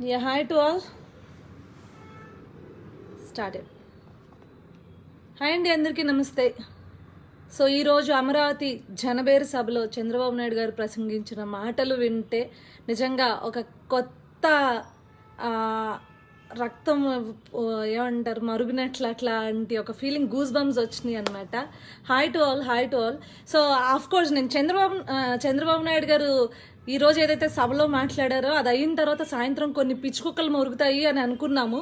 Yeah, hi to all. Started. Hi అండి, అందరికీ నమస్తే. సో ఈరోజు అమరావతి జనబేరు సభలో చంద్రబాబు నాయుడు గారు ప్రసంగించిన మాటలు వింటే నిజంగా ఒక కొత్త రక్తం ఏమంటారు మరుగునట్లు అట్లాంటి ఒక ఫీలింగ్, గూస్ బంప్స్ వచ్చినాయి అనమాట. Hi to all. So of course నేను చంద్రబాబు నాయుడు గారు ఈరోజు ఏదైతే సభలో మాట్లాడారో అది అయిన తర్వాత సాయంత్రం కొన్ని పిచ్చుకుక్కలు మొరుగుతాయి అని అనుకున్నాము.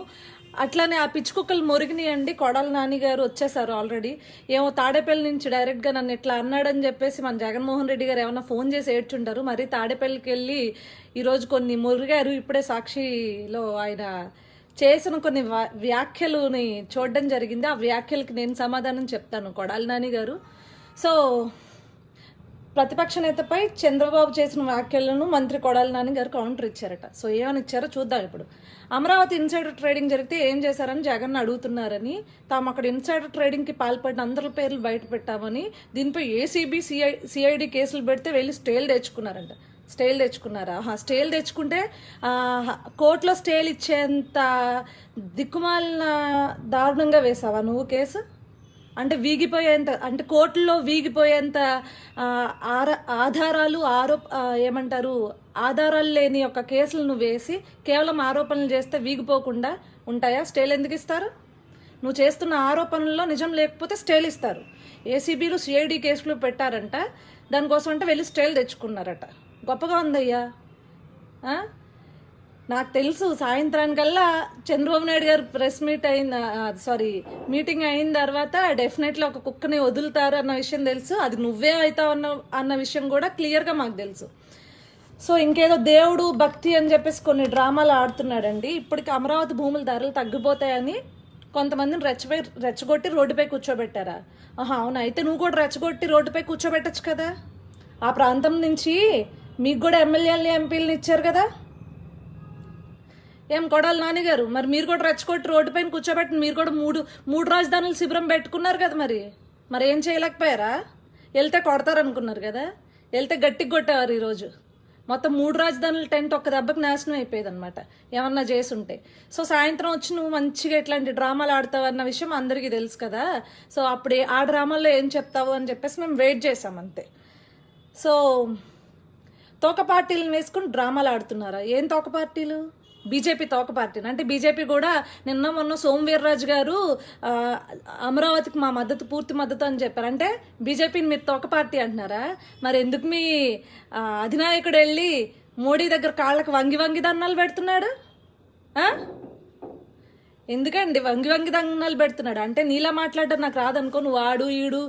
అట్లానే ఆ పిచ్చుకుక్కలు మొరిగినాయండి. కొడాలి నాని గారు వచ్చేసారు ఆల్రెడీ. ఏమో తాడేపల్లి నుంచి డైరెక్ట్గా నన్ను ఇట్లా అన్నాడని చెప్పేసి మన జగన్మోహన్ రెడ్డి గారు ఏమన్నా ఫోన్ చేసి ఏడ్చుంటారు. మరి తాడేపల్లికి వెళ్ళి ఈరోజు కొన్ని మొరిగారు. ఇప్పుడే సాక్షిలో ఆయన చేసిన కొన్ని వ్యాఖ్యలుని చూడడం జరిగింది. ఆ వ్యాఖ్యలకి నేను సమాధానం చెప్తాను. కొడాలి నాని గారు సో ప్రతిపక్ష నేతపై చంద్రబాబు చేసిన వ్యాఖ్యలను మంత్రి కొడాలి నాని గారు కౌంటర్ ఇచ్చారట. సో ఏమని ఇచ్చారో చూద్దాం. ఇప్పుడు అమరావతి ఇన్సైడర్ ట్రేడింగ్ జరిగితే ఏం చేశారని జగన్ అడుగుతున్నారని, తాము అక్కడ ఇన్సైడర్ ట్రేడింగ్కి పాల్పడిన అందరి పేర్లు బయట పెట్టామని, దీనిపై ఏసీబీ సిఐడి కేసులు పెడితే వెళ్ళి స్టేలు తెచ్చుకున్నారంట. స్టేలు తెచ్చుకున్నారా? స్టేలు తెచ్చుకుంటే కోర్టులో స్టేలు ఇచ్చేంత దిక్కుమాలిన దారుణంగా వేసావా నువ్వు కేసు? అంటే వీగిపోయేంత, అంటే కోర్టులో వీగిపోయేంత ఆధారాలు ఆధారాలు లేని ఒక కేసులు నువ్వు వేసి కేవలం ఆరోపణలు చేస్తే వీగిపోకుండా ఉంటాయా? స్టేలు ఎందుకు ఇస్తారు? నువ్వు చేస్తున్న ఆరోపణల్లో నిజం లేకపోతే స్టేలు ఇస్తారు. ఏసీబీలు సిఐడి కేసులు పెట్టారంట, దానికోసం అంటే వెళ్ళి స్టేలు తెచ్చుకున్నారట. గొప్పగా ఉందయ్యా. నాకు తెలుసు సాయంత్రానికల్లా చంద్రబాబు నాయుడు గారు మీటింగ్ అయిన తర్వాత డెఫినెట్లీ ఒక కుక్కని వదులుతారు అన్న విషయం తెలుసు. అది నువ్వే అవుతావు అన్న విషయం కూడా క్లియర్గా మాకు తెలుసు. సో ఇంకేదో దేవుడు భక్తి అని చెప్పేసి కొన్ని డ్రామాలు ఆడుతున్నాడండి. ఇప్పటికి అమరావతి భూముల ధరలు తగ్గిపోతాయని కొంతమందిని రెచ్చగొట్టి రోడ్డుపై కూర్చోబెట్టారా? అవునా, అయితే నువ్వు కూడా రెచ్చగొట్టి రోడ్డుపై కూర్చోబెట్టచ్చు కదా. ఆ ప్రాంతం నుంచి మీకు కూడా ఎమ్మెల్యేలని ఎంపీలని ఇచ్చారు కదా. ఏం కొడాలి నాని గారు, మరి మీరు కూడా రెచ్చగొట్టి రోడ్డు పైన కూర్చోబెట్టి మీరు కూడా మూడు రాజధానులు శిబిరం పెట్టుకున్నారు కదా. మరి ఏం చేయలేకపోయారా? వెళ్తే కొడతారనుకున్నారు కదా, వెళ్తే గట్టిగా కొట్టేవారు. ఈరోజు మొత్తం 3 రాజధానుల టెంట్ ఒక్క దెబ్బకి నాశనం అయిపోయేది అనమాట ఏమన్నా చేసుంటే. సో సాయంత్రం వచ్చి నువ్వు మంచిగా ఇట్లాంటి డ్రామాలు ఆడతావు అన్న విషయం అందరికీ తెలుసు కదా. సో అప్పుడే ఆ డ్రామాల్లో ఏం చెప్తావు అని చెప్పేసి మేము వెయిట్ చేసాం అంతే. సో తోక పార్టీలను వేసుకుని డ్రామాలు ఆడుతున్నారా? ఏం తోక పార్టీలు? బీజేపీ తోక పార్టీని. అంటే బీజేపీ కూడా మొన్న సోమవీర్రాజు గారు అమరావతికి మా పూర్తి మద్దతు అని చెప్పారు. అంటే బీజేపీని మీరు తోక పార్టీ అంటున్నారా? మరి ఎందుకు మీ అధినాయకుడు వెళ్ళి మోడీ దగ్గర కాళ్ళకు వంగి దండాలు పెడుతున్నాడు? ఎందుకండి వంగి దండాలు పెడుతున్నాడు? అంటే నీలా మాట్లాడడం నాకు రాదనుకో, నువ్వు ఆడు ఈడు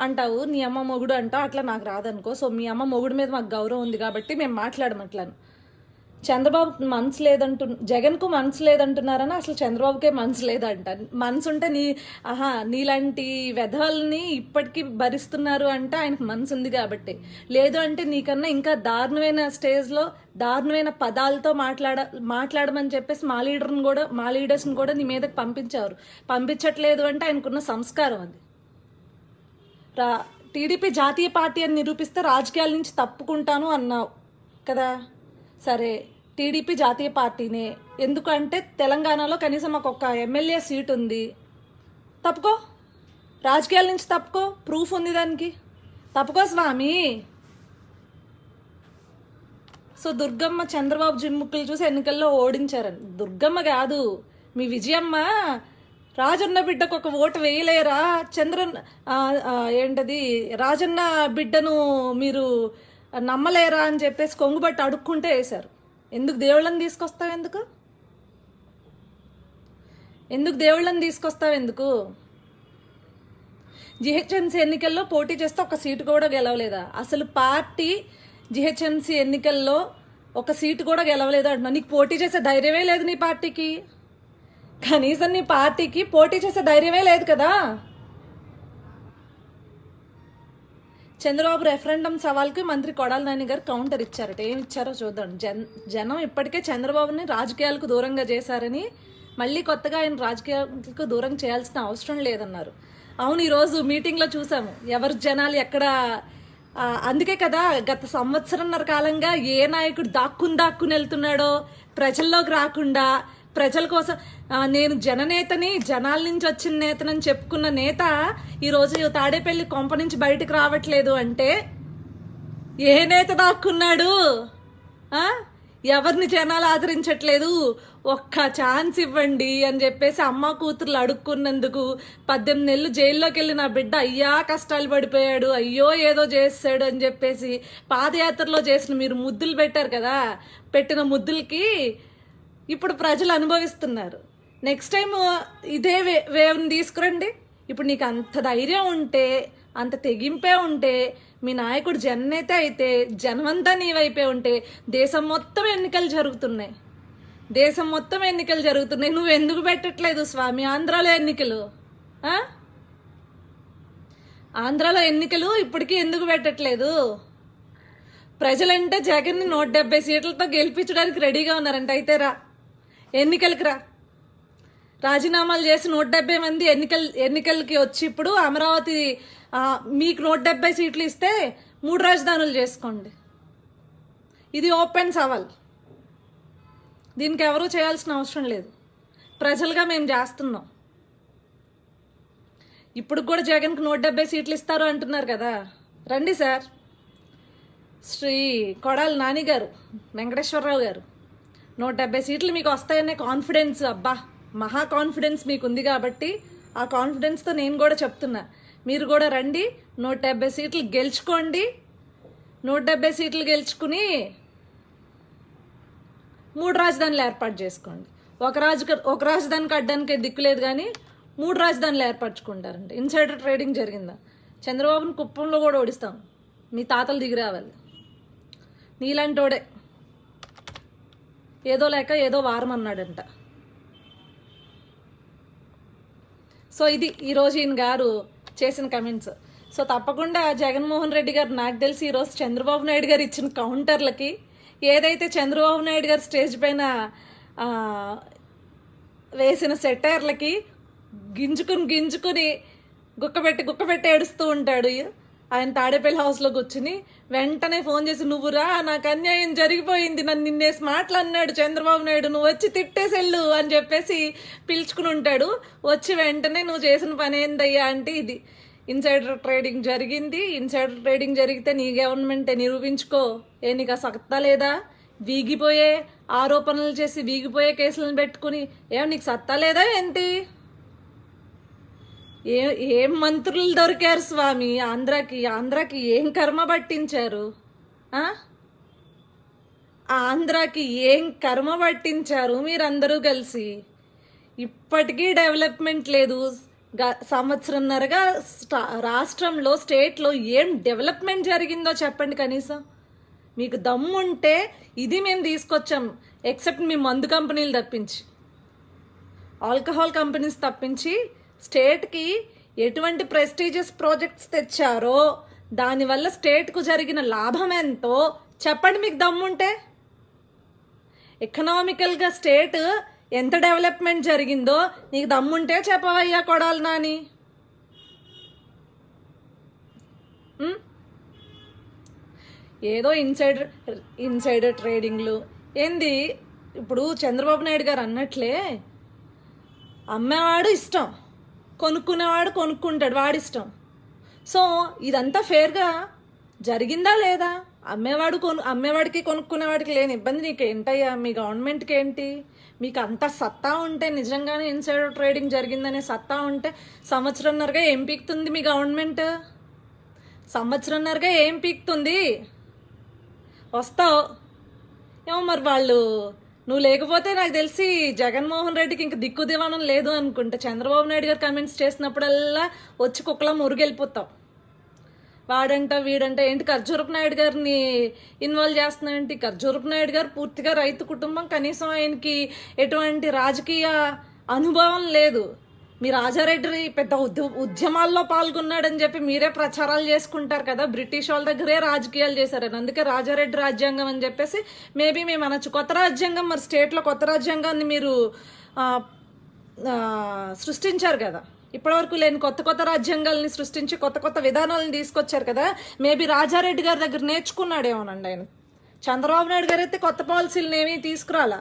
అంటావు, నీ అమ్మ మొగుడు అంటావు, అట్లా నాకు రాదనుకో. సో మీ అమ్మ మొగుడు మీద మాకు గౌరవం ఉంది కాబట్టి మేము మాట్లాడమట్లాను. చంద్రబాబు మనసు జగన్కు మనసు లేదంటున్నారని అసలు చంద్రబాబుకే మనసు లేదంట. మనసు ఉంటే నీలాంటి వెధవల్ని ఇప్పటికీ భరిస్తున్నారు అంటే ఆయనకు మనసు ఉంది కాబట్టి. లేదు అంటే నీకన్నా ఇంకా దారుణమైన స్టేజ్లో దారుణమైన పదాలతో మాట్లాడమని చెప్పేసి మా లీడర్స్ని కూడా నీ మీదకి పంపించట్లేదు అంటే ఆయనకున్న సంస్కారం అది. టీడీపీ జాతీయ పార్టీ అని నిరూపిస్తే రాజకీయాల నుంచి తప్పుకుంటాను అన్నావు కదా. సరే, టీడీపీ జాతీయ పార్టీనే. ఎందుకంటే తెలంగాణలో కనీసం మాకు ఒక ఎమ్మెల్యే సీట్ ఉంది. తప్పుకో, రాజకీయాల నుంచి తప్పుకో, ప్రూఫ్ ఉంది దానికి. తప్పుకో స్వామి. సో దుర్గమ్మ చంద్రబాబు జిమ్ముక్కులు చూసి ఎన్నికల్లో ఓడించారని. దుర్గమ్మ కాదు, మీ విజయమ్మ రాజన్న బిడ్డకు ఒక ఓటు వేయలేరా? రాజన్న బిడ్డను మీరు నమ్మలేరా అని చెప్పేసి కొంగుబట్టి అడుక్కుంటే వేశారు. ఎందుకు దేవుళ్ళని తీసుకొస్తావు? ఎందుకు జిహెచ్ఎంసీ ఎన్నికల్లో పోటీ చేస్తే ఒక సీటు కూడా గెలవలేదా? అసలు పార్టీ జిహెచ్ఎంసీ ఎన్నికల్లో ఒక సీటు కూడా గెలవలేదు అంటున్నా. నీకు పోటీ చేసే ధైర్యమే లేదు నీ పార్టీకి. కనీసం నీ పార్టీకి పోటీ చేసే ధైర్యమే లేదు కదా. చంద్రబాబు రెఫరెండం సవాల్కి మంత్రి కొడాలి నాని గారు కౌంటర్ ఇచ్చారట. ఏమి ఇచ్చారో చూద్దాం. జనం ఇప్పటికే చంద్రబాబుని రాజకీయాలకు దూరంగా చేశారని మళ్ళీ కొత్తగా ఆయన రాజకీయాలకు దూరం చేయాల్సిన అవసరం లేదన్నారు. అవును, ఈరోజు మీటింగ్లో చూసాము ఎవరు జనాలు ఎక్కడ అందుకే కదా గత సంవత్సరంన్నర కాలంగా ఏ నాయకుడు దాక్కుని వెళ్తున్నాడో ప్రజల్లోకి రాకుండా ప్రజల కోసం నేను జననేతని, జనాల నుంచి వచ్చిన నేతనని చెప్పుకున్న నేత ఈరోజు తాడేపల్లి కొంప నుంచి బయటకు రావట్లేదు అంటే ఏ నేత దాక్కున్నాడు? ఎవరిని జనాలు ఆదరించట్లేదు, ఒక్క ఛాన్స్ ఇవ్వండి అని చెప్పేసి అమ్మ కూతుర్లు అడుక్కున్నందుకు 18 నెలలు జైల్లోకి వెళ్ళి నా బిడ్డ అయ్యా కష్టాలు పడిపోయాడు, అయ్యో ఏదో చేస్తాడు అని చెప్పేసి పాదయాత్రలో చేసిన మీరు ముద్దులు పెట్టారు కదా, పెట్టిన ముద్దులకి ఇప్పుడు ప్రజలు అనుభవిస్తున్నారు. నెక్స్ట్ టైం ఇదే వేవ్ని తీసుకురండి. ఇప్పుడు నీకు అంత ధైర్యం ఉంటే, అంత తెగింపే ఉంటే, మీ నాయకుడు జననేత అయితే, జనమంతా నీ వైపే ఉంటే, దేశం మొత్తం ఎన్నికలు జరుగుతున్నాయి, నువ్వు ఎందుకు పెట్టట్లేదు స్వామి? ఆంధ్రాలో ఎన్నికలు ఇప్పటికీ ఎందుకు పెట్టట్లేదు? ప్రజలంటే జగన్ని 170 సీట్లతో గెలిపించడానికి రెడీగా ఉన్నారంట. అయితే రా, ఎన్నికలకి రా. రాజీనామాలు చేసి 170 మంది ఎన్నికలకి వచ్చి ఇప్పుడు అమరావతి మీకు 170 సీట్లు ఇస్తే 3 రాజధానులు చేసుకోండి. ఇది ఓపెన్ సవాల్. దీనికి ఎవరూ చేయాల్సిన అవసరం లేదు. ప్రజలుగా మేము చేస్తున్నాం. ఇప్పుడు కూడా జగన్కి 170 సీట్లు ఇస్తారు అంటున్నారు కదా, రండి సార్. శ్రీ కొడాలి నాని గారు, వెంకటేశ్వరరావు గారు, 170 సీట్లు మీకు వస్తాయనే కాన్ఫిడెన్స్, అబ్బా మహా కాన్ఫిడెన్స్ మీకు ఉంది కాబట్టి ఆ కాన్ఫిడెన్స్తో నేను కూడా చెప్తున్నా, మీరు కూడా రండి, 170 సీట్లు గెలుచుకోండి. 170 సీట్లు గెలుచుకుని 3 రాజధానులు ఏర్పాటు చేసుకోండి. ఒక రాజధానికి అడ్డానికి దిక్కులేదు కానీ 3 రాజధానులు ఏర్పరచుకుంటారండి. ఇన్సైడర్ ట్రేడింగ్ జరిగిందా? చంద్రబాబుని కుప్పంలో కూడా ఓడిస్తాం. మీ తాతలు దిగి రావాలి. నీలాంటోడే ఏదో లేక ఏదో వారం అన్నాడంట. సో ఇది ఈరోజు ఈయన గారు చేసిన కమెంట్స్. సో తప్పకుండా జగన్మోహన్ రెడ్డి గారు, నాకు తెలిసి ఈరోజు చంద్రబాబు నాయుడు గారు ఇచ్చిన కౌంటర్లకి, ఏదైతే చంద్రబాబు నాయుడు గారు స్టేజ్ పైన వేసిన సెటైర్లకి గింజుకుని గుక్కపెట్టి ఏడుస్తూ ఉంటాడు. ఆయన తాడేపల్లి హౌస్లో కూర్చుని వెంటనే ఫోన్ చేసి, నువ్వురా నాకు అన్యాయం జరిగిపోయింది, నన్ను నిన్నేసి మాటలు అన్నాడు చంద్రబాబు నాయుడు, నువ్వు వచ్చి తిట్టేసెళ్ళు అని చెప్పేసి పిలుచుకుని ఉంటాడు. వచ్చి వెంటనే నువ్వు చేసిన పని ఏందయ్యా అంటే ఇది ఇన్సైడర్ ట్రేడింగ్ జరిగింది. ఇన్సైడర్ ట్రేడింగ్ జరిగితే నీ గవర్నమెంటే నిరూపించుకో. నీకు సత్తా లేదా? వీగిపోయే ఆరోపణలు చేసి వీగిపోయే కేసులను పెట్టుకుని నీకు సత్తా లేదా ఏంటి? ఏం మంత్రులు దొరికారు స్వామి ఆంధ్రాకి ఏం కర్మ పట్టించారు? ఆంధ్రాకి ఏం కర్మ పట్టించారు మీరందరూ కలిసి? ఇప్పటికీ డెవలప్మెంట్ లేదు. సంవత్సరంన్నరగా రాష్ట్రంలో, స్టేట్లో ఏం డెవలప్మెంట్ జరిగిందో చెప్పండి కనీసం. మీకు దమ్ముంటే ఇది మేము తీసుకొచ్చాం, ఎక్సెప్ట్ మీ మందు కంపెనీలు తప్పించి, ఆల్కహాల్ కంపెనీస్ తప్పించి స్టేట్కి ఎటువంటి ప్రెస్టీజియస్ ప్రాజెక్ట్స్ తెచ్చారో, దానివల్ల స్టేట్కు జరిగిన లాభం ఎంతో చెప్పండి మీకు దమ్ముంటే. ఎకనామికల్గా స్టేట్ ఎంత డెవలప్మెంట్ జరిగిందో నీకు దమ్ముంటే చెప్పవయ్యా కొడాలి నాని. ఏదో ఇన్సైడర్ ట్రేడింగ్లు ఏంది? ఇప్పుడు చంద్రబాబు నాయుడు గారు అన్నట్లే, అమ్మేవాడు ఇష్టం, కొనుక్కునేవాడు కొనుక్కుంటాడు, వాడిష్టం. సో ఇదంతా ఫేర్గా జరిగిందా లేదా? అమ్మేవాడికి కొనుక్కునేవాడికి లేని ఇబ్బంది నీకేంటయ్యా? మీ గవర్నమెంట్కి ఏంటి? మీకు అంత సత్తా ఉంటే, నిజంగానే ఇన్సైడర్ ట్రేడింగ్ జరిగిందనే సత్తా ఉంటే, సంవత్సరంన్నరగా ఏం పీకుతుంది మీ గవర్నమెంట్? సంవత్సరంన్నరగా ఏం పీకుతుంది? వస్తావు ఏమో మరి. నువ్వు లేకపోతే నాకు తెలిసి జగన్మోహన్ రెడ్డికి ఇంక దిక్కు దివాణం లేదు అనుకుంటా. చంద్రబాబు నాయుడు గారు కమెంట్స్ చేసినప్పుడల్లా వచ్చి కుక్కలా మురుగెళ్ళిపోతావు. వాడంట వీడంట ఏంటి ఖర్జూరపు నాయుడు గారిని ఇన్వాల్వ్ చేస్తున్నాయంటే, ఖర్జూరపు నాయుడు గారు పూర్తిగా రైతు కుటుంబం, కనీసం ఆయనకి ఎటువంటి రాజకీయ అనుభవం లేదు. మీ రాజారెడ్డి పెద్ద ఉద్యమాల్లో పాల్గొన్నాడని చెప్పి మీరే ప్రచారాలు చేసుకుంటారు కదా, బ్రిటిష్ వాళ్ళ దగ్గరే రాజకీయాలు చేశారని. అందుకే రాజారెడ్డి రాజ్యాంగం అని చెప్పేసి మేబీ మేము అనొచ్చు. కొత్త రాజ్యాంగం, మరి స్టేట్లో కొత్త రాజ్యాంగాన్ని మీరు సృష్టించారు కదా, ఇప్పటివరకు లేని కొత్త కొత్త రాజ్యాంగాల్ని సృష్టించి కొత్త కొత్త విధానాలను తీసుకొచ్చారు కదా, మేబీ రాజారెడ్డి గారి దగ్గర నేర్చుకున్నాడేమోనండి ఆయన. చంద్రబాబు నాయుడు గారు అయితే కొత్త పాలసీలను ఏమీ తీసుకురాలా,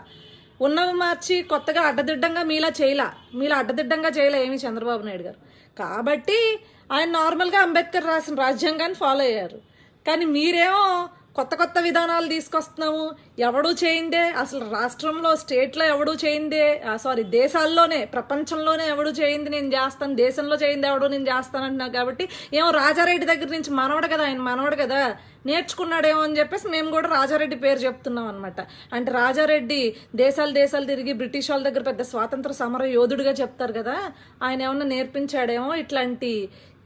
ఉన్నవి మార్చి కొత్తగా అడ్డదిడ్డంగా మీలా అడ్డదిడ్డంగా చేయలే ఏమి చంద్రబాబు నాయుడు గారు. కాబట్టి ఆయన నార్మల్గా అంబేద్కర్ రాసిన రాజ్యాంగాన్ని ఫాలో అయ్యారు. కానీ మీరేమో కొత్త కొత్త విధానాలు తీసుకొస్తున్నాము, ఎవడూ చేయిందే, అసలు రాష్ట్రంలో స్టేట్లో ఎవడూ చేయిందే, దేశాల్లోనే ప్రపంచంలోనే ఎవడూ చేయింది నేను చేస్తాను, దేశంలో చేయింది ఎవడో నేను చేస్తాను అంటున్నావు. కాబట్టి ఏమో రాజారెడ్డి దగ్గర నుంచి ఆయన మనవడు కదా నేర్చుకున్నాడేమో అని చెప్పేసి మేము కూడా రాజారెడ్డి పేరు చెప్తున్నాం అనమాట. అంటే రాజారెడ్డి దేశాలు తిరిగి బ్రిటిష్ వాళ్ళ దగ్గర పెద్ద స్వాతంత్ర సమర యోధుడిగా చెప్తారు కదా, ఆయన ఏమన్నా నేర్పించాడేమో ఇట్లాంటి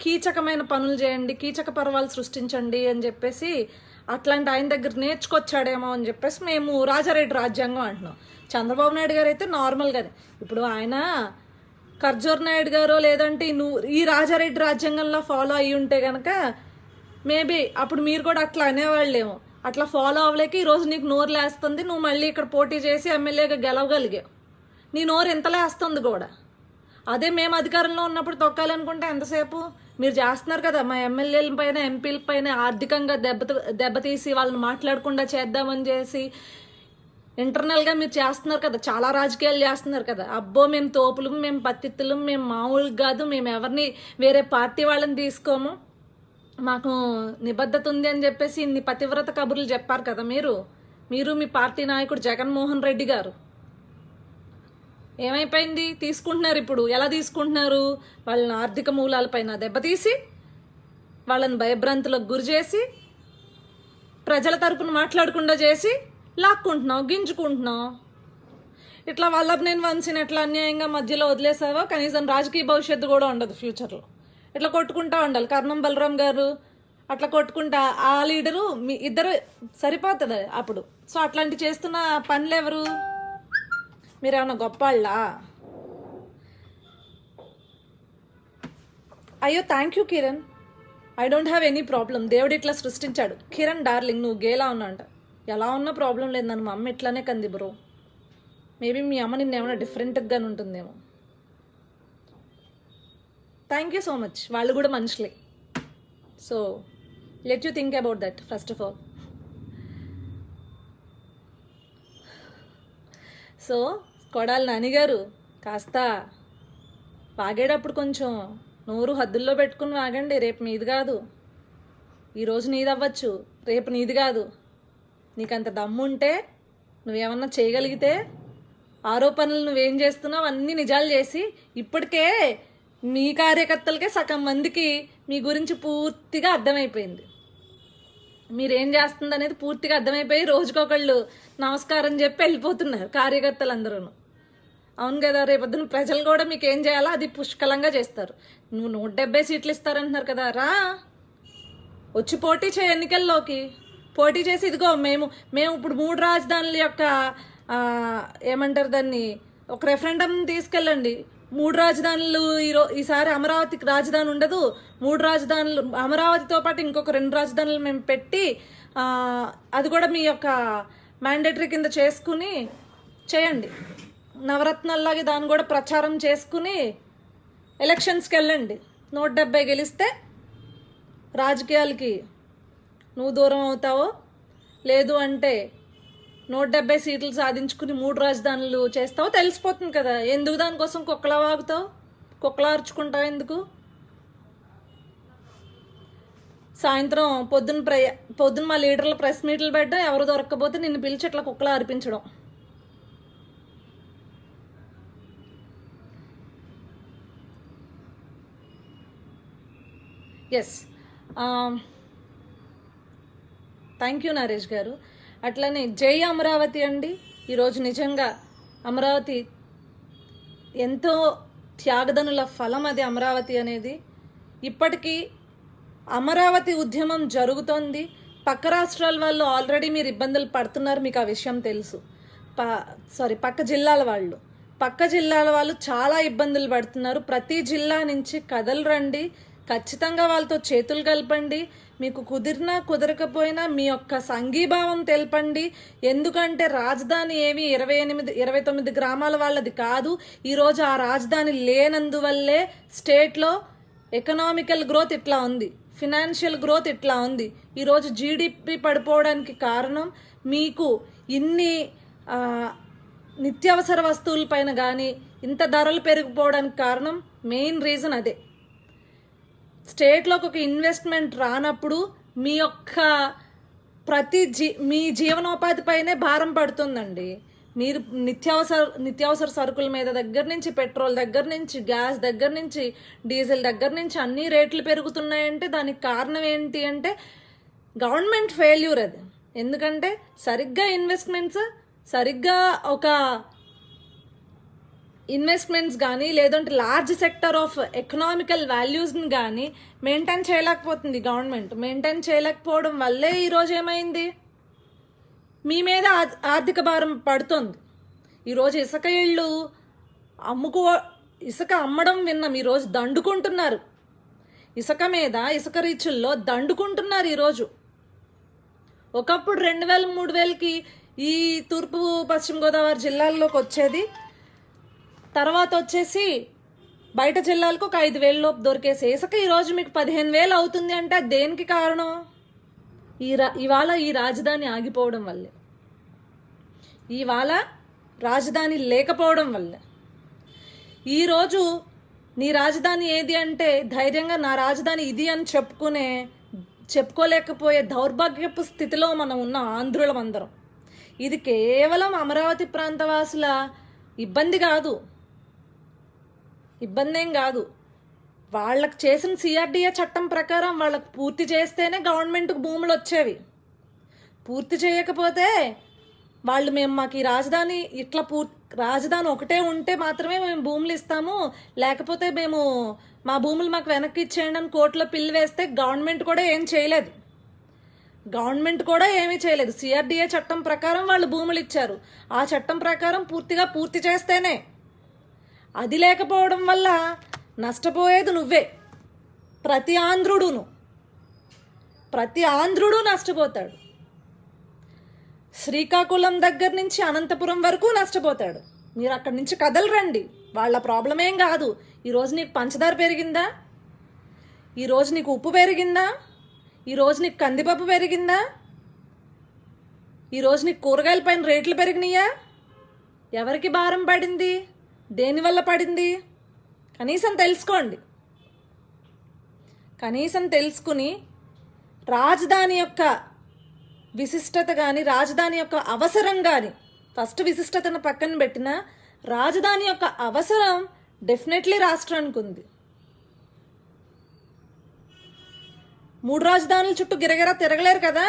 కీచకమైన పనులు చేయండి, కీచక పర్వాలు సృష్టించండి అని చెప్పేసి అట్లాంటి ఆయన దగ్గర నేర్చుకొచ్చాడేమో అని చెప్పేసి మేము రాజారెడ్డి రాజ్యాంగం అంటున్నాం. చంద్రబాబు నాయుడు గారు అయితే నార్మల్గానే, ఇప్పుడు ఆయన ఖర్జూర్ నాయుడు గారో లేదంటే ఈ రాజారెడ్డి రాజ్యాంగంలో ఫాలో అయ్యి ఉంటే కనుక మేబీ అప్పుడు మీరు కూడా అట్లా అనేవాళ్ళేమో. అట్లా ఫాలో అవ్వలేక ఈరోజు నీకు నోరు లేస్తుంది, నువ్వు మళ్ళీ ఇక్కడ పోటీ చేసి ఎమ్మెల్యేగా గెలవగలిగావు. నీ నోరు ఎంత లేస్తుంది కూడా. అదే మేము అధికారంలో ఉన్నప్పుడు తొక్కాలనుకుంటే ఎంతసేపు మీరు చేస్తున్నారు కదా, మా ఎమ్మెల్యేల పైన ఎంపీల పైన ఆర్థికంగా దెబ్బతీసి వాళ్ళని మాట్లాడకుండా చేద్దామని చేసి ఇంటర్నల్గా మీరు చేస్తున్నారు కదా, చాలా రాజకీయాలు చేస్తున్నారు కదా. అబ్బో మేము తోపులు, మేము పత్తిత్తులు, మేము మామూలు కాదు, మేము ఎవరిని వేరే పార్టీ వాళ్ళని తీసుకోము, మాకు నిబద్ధత ఉంది అని చెప్పేసి ఇన్ని పతివ్రత కబుర్లు చెప్పారు కదా మీరు మీ పార్టీ నాయకుడు జగన్మోహన్ రెడ్డి గారు. ఏమైపోయింది? తీసుకుంటున్నారు. ఇప్పుడు ఎలా తీసుకుంటున్నారు? వాళ్ళని ఆర్థిక మూలాలపైన దెబ్బతీసి వాళ్ళని భయభ్రాంతులకు గురి చేసి ప్రజల తరపున మాట్లాడకుండా చేసి లాక్కుంటున్నావు, గింజుకుంటున్నావు. ఇట్లా వల్లభనేని వంశీని ఎట్లా అన్యాయంగా మధ్యలో వదిలేసావో కనీసం రాజకీయ భవిష్యత్తు కూడా ఉండదు ఫ్యూచర్లో. ఇట్లా కొట్టుకుంటా ఉండాలి. కర్ణం బలరాం గారు అట్లా కొట్టుకుంటా, ఆ లీడరు మీ ఇద్దరు సరిపోతుంది అప్పుడు. సో అట్లాంటి చేస్తున్న పనులు ఎవరు? మీరేమన్నా గొప్పవాళ్ళా? అయ్యో thank you Kiran, I don't have any problem. దేవుడు ఇట్లా సృష్టించాడు. కిరణ్ డార్లింగ్ నువ్వు గేలా ఉన్నా అంట, ఎలా ఉన్నా ప్రాబ్లం లేదు. నన్ను మా అమ్మ ఇట్లానే కంది బ్రో. మేబీ మీ అమ్మ నిన్న ఏమైనా డిఫరెంట్గా ఉంటుందేమో. Thank you so much. వాళ్ళు కూడా మనుషులే. So let you think about that first of all. So Kodali నానిగారు కాస్త వాగేటప్పుడు కొంచెం నోరు హద్దుల్లో పెట్టుకుని వాగండి. రేపు మీది కాదు, ఈరోజు నీది అవ్వచ్చు, రేపు నీది కాదు. నీకంత దమ్ముంటే నువ్వేమన్నా చేయగలిగితే ఆరోపణలు నువ్వేం చేస్తున్నావు అన్నీ నిజాలు చేసి ఇప్పటికే మీ కార్యకర్తలకే సగం మందికి మీ గురించి పూర్తిగా అర్థమైపోయింది. మీరేం చేస్తుంది అనేది పూర్తిగా అర్థమైపోయి రోజుకొకళ్ళు నమస్కారం చెప్పి వెళ్ళిపోతున్నారు కార్యకర్తలందరూ. అవును కదా, రేపొద్దున ప్రజలు కూడా మీకు ఏం చేయాలో అది పుష్కలంగా చేస్తారు. నువ్వు 170 సీట్లు ఇస్తారంటున్నారు కదా, రా వచ్చి పోటీ చేయి, ఎన్నికల్లోకి పోటీ చేసి ఇదిగో మేము ఇప్పుడు 3 రాజధానుల యొక్క ఏమంటారు దాన్ని, ఒక రెఫరెండం తీసుకెళ్ళండి. 3 రాజధానులు ఈసారి అమరావతికి రాజధాని ఉండదు, 3 రాజధానులు అమరావతితో పాటు ఇంకొక 2 రాజధానులు మేము పెట్టి అది కూడా మీ యొక్క మ్యాండేటరీ కింద చేసుకుని చేయండి. నవరత్నాల్లాగే దాన్ని కూడా ప్రచారం చేసుకుని ఎలక్షన్స్కి వెళ్ళండి. 170 గెలిస్తే రాజకీయాలకి నువ్వు దూరం అవుతావో, లేదు అంటే 170 సీట్లు సాధించుకుని 3 రాజధానులు చేస్తావు, తెలిసిపోతుంది కదా. ఎందుకు దానికోసం కుక్కలా వాగుతావు, కుక్కలా అరుచుకుంటావు ఎందుకు? సాయంత్రం పొద్దున్న మా లీడర్ల ప్రెస్ మీట్లు పెట్టడం, ఎవరు దొరక్కపోతే నిన్ను పిలిచి ఇట్లా కుక్కలా అర్పించడం. ఎస్, థ్యాంక్ యూ నరేష్ గారు. అట్లనే జై అమరావతి అండి. ఈరోజు నిజంగా అమరావతి ఎంతో త్యాగదనుల ఫలం అది అమరావతి అనేది. ఇప్పటికీ అమరావతి ఉద్యమం జరుగుతోంది. పక్క రాష్ట్రాల వాళ్ళు ఆల్రెడీ మీరు ఇబ్బందులు పడుతున్నారు, మీకు ఆ విషయం తెలుసు. పక్క జిల్లాల వాళ్ళు చాలా ఇబ్బందులు పడుతున్నారు. ప్రతి జిల్లా నుంచి కథలు రండి, ఖచ్చితంగా వాళ్ళతో చేతులు కలపండి. మీకు కుదిరినా కుదరకపోయినా మీ యొక్క సంఘీభావం తెలపండి. ఎందుకంటే రాజధాని ఏమి 29 గ్రామాల వాళ్ళది కాదు. ఈరోజు ఆ రాజధాని లేనందువల్లే స్టేట్లో ఎకనామికల్ గ్రోత్ ఇట్లా ఉంది, ఫినాన్షియల్ గ్రోత్ ఇట్లా ఉంది. ఈరోజు జీడిపి పడిపోవడానికి కారణం మీకు ఇన్ని నిత్యావసర వస్తువులపైన కానీ ఇంత ధరలు పెరిగిపోవడానికి కారణం మెయిన్ రీజన్ అదే. స్టేట్లోకి ఒక ఇన్వెస్ట్మెంట్ రానప్పుడు మీ యొక్క మీ జీవనోపాధి పైనే భారం పడుతుందండి. మీరు నిత్యావసర సరుకుల మీద దగ్గర నుంచి, పెట్రోల్ దగ్గర నుంచి, గ్యాస్ దగ్గర నుంచి, డీజిల్ దగ్గర నుంచి అన్ని రేట్లు పెరుగుతున్నాయంటే దానికి కారణం ఏంటి అంటే గవర్నమెంట్ ఫెయిల్యూర్ అది. ఎందుకంటే సరిగ్గా ఇన్వెస్ట్మెంట్స్ కానీ లేదంటే లార్జ్ సెక్టర్ ఆఫ్ ఎకనామికల్ వాల్యూస్ని కానీ మెయింటైన్ చేయలేకపోతుంది గవర్నమెంట్. మెయింటైన్ చేయలేకపోవడం వల్లే ఈరోజు ఏమైంది, మీ మీద ఆర్థిక భారం పడుతుంది. ఈరోజు ఇసుక ఇళ్ళు ఇసుక అమ్మడం విన్నాం, ఈరోజు దండుకుంటున్నారు. ఇసుక రీచుల్లో దండుకుంటున్నారు ఈరోజు. ఒకప్పుడు 2000, 3000కి ఈ తూర్పు పశ్చిమ గోదావరి జిల్లాల్లోకి వచ్చేది. తర్వాత వచ్చేసి బయట జిల్లాలకు ఒక 5,000 లోపు దొరికేసే ఇసుక ఈరోజు మీకు 15,000 అవుతుంది అంటే దేనికి కారణం? ఇవాళ ఈ రాజధాని ఆగిపోవడం వల్లే, ఇవాళ రాజధాని లేకపోవడం వల్లే. ఈరోజు నీ రాజధాని ఏది అంటే ధైర్యంగా నా రాజధాని ఇది అని చెప్పుకోలేకపోయే దౌర్భాగ్యపు స్థితిలో మనం ఉన్న ఆంధ్రులం అందరం. ఇది కేవలం అమరావతి ప్రాంతవాసుల ఇబ్బందేం కాదు. వాళ్ళకు చేసిన సిఆర్డిఏ చట్టం ప్రకారం వాళ్ళకు పూర్తి చేస్తేనే గవర్నమెంట్కి భూములు వచ్చేవి. పూర్తి చేయకపోతే వాళ్ళు మాకు ఈ రాజధాని రాజధాని ఒకటే ఉంటే మాత్రమే మేము భూములు ఇస్తాము, లేకపోతే మా భూములు మాకు వెనక్కి ఇచ్చేయండి అని కోర్టులో పిల్లు వేస్తే గవర్నమెంట్ కూడా ఏమీ చేయలేదు. సిఆర్డిఏ చట్టం ప్రకారం వాళ్ళు భూములు ఇచ్చారు. ఆ చట్టం ప్రకారం పూర్తి చేస్తేనే. అది లేకపోవడం వల్ల నష్టపోయేది నువ్వే. ప్రతి ఆంధ్రుడు నష్టపోతాడు. శ్రీకాకుళం దగ్గర నుంచి అనంతపురం వరకు నష్టపోతాడు. మీరు అక్కడి నుంచి కదలరండి, వాళ్ళ ప్రాబ్లం ఏం కాదు. ఈరోజు నీకు పంచదార పెరిగిందా? ఈరోజు నీకు ఉప్పు పెరిగిందా? ఈరోజు నీకు కందిపప్పు పెరిగిందా? ఈరోజు నీకు కూరగాయల పైన రేట్లు పెరిగినాయా? ఎవరికి భారం పడింది? దేనివల్ల పడింది? కనీసం తెలుసుకోండి. కనీసం తెలుసుకుని రాజధాని యొక్క విశిష్టత కానీ, రాజధాని యొక్క అవసరం కానీ, ఫస్ట్ విశిష్టతను పక్కన పెట్టిన రాజధాని యొక్క అవసరం డెఫినెట్లీ రాష్ట్రానికి ఉంది. 3 రాజధానుల చుట్టూ గిరగిరా తిరగలేరు కదా.